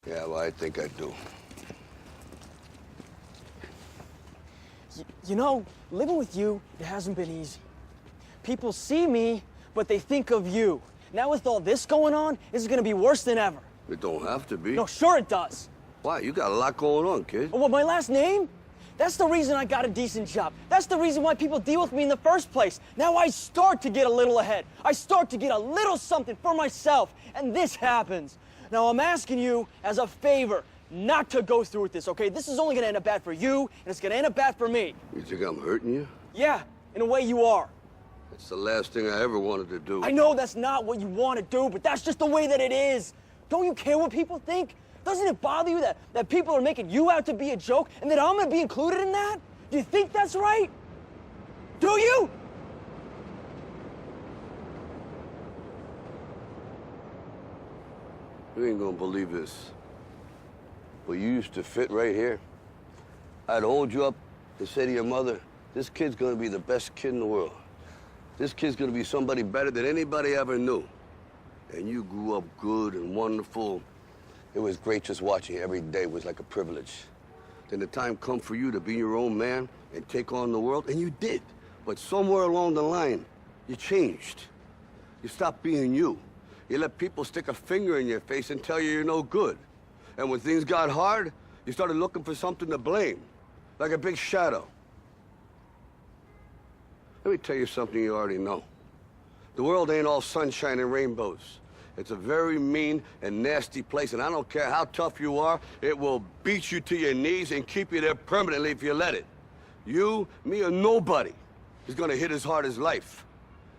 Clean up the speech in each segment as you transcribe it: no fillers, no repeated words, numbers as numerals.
Yeah, well, I think I do. You know, living with you, it hasn't been easy. People see me, but they think of you. Now with all this going on, this is gonna be worse than ever. It don't have to be. No, sure it does. Why? You got a lot going on, kid. Well, my last name? That's the reason I got a decent job. That's the reason why people deal with me in the first place. Now I start to get a little ahead. I start to get a little something for myself, and this happens. Now I'm asking you as a favor not to go through with this, okay? This is only gonna end up bad for you, and it's gonna end up bad for me. You think I'm hurting you? Yeah, in a way you are. That's the last thing I ever wanted to do. I know that's not what you want to do, but that's just the way that it is. Don't you care what people think? Doesn't it bother you that people are making you out to be a joke and that I'm gonna be included in that? Do you think that's right? Do you? You ain't gonna believe this. But you used to fit right here. I'd hold you up and say to your mother, this kid's gonna be the best kid in the world. This kid's gonna be somebody better than anybody ever knew. And you grew up good and wonderful. It was great just watching you every day. It was like a privilege. Then the time come for you to be your own man and take on the world, and you did. But somewhere along the line, you changed. You stopped being you. You let people stick a finger in your face and tell you you're no good. And when things got hard, you started looking for something to blame, like a big shadow. Let me tell you something you already know. The world ain't all sunshine and rainbows. It's a very mean and nasty place, and I don't care how tough you are, it will beat you to your knees and keep you there permanently if you let it. You, me, or nobody is gonna hit as hard as life.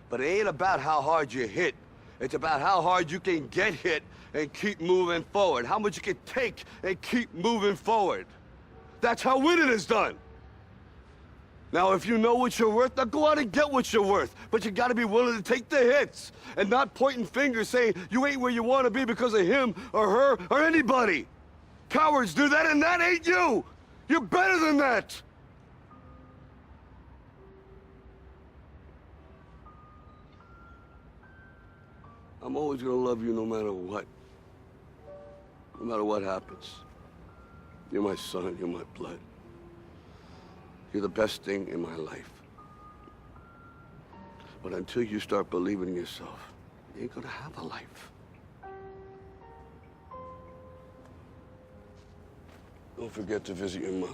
But it ain't about how hard you hit. It's about how hard you can get hit and keep moving forward. How much you can take and keep moving forward. That's how winning is done. Now, if you know what you're worth, now go out and get what you're worth. But you gotta be willing to take the hits and not pointing fingers saying you ain't where you wanna be because of him or her or anybody. Cowards do that, and that ain't you. You're better than that. I'm always gonna love you no matter what. No matter what happens. You're my son, you're my blood. You're the best thing in my life. But until you start believing in yourself, you ain't gonna have a life. Don't forget to visit your mother.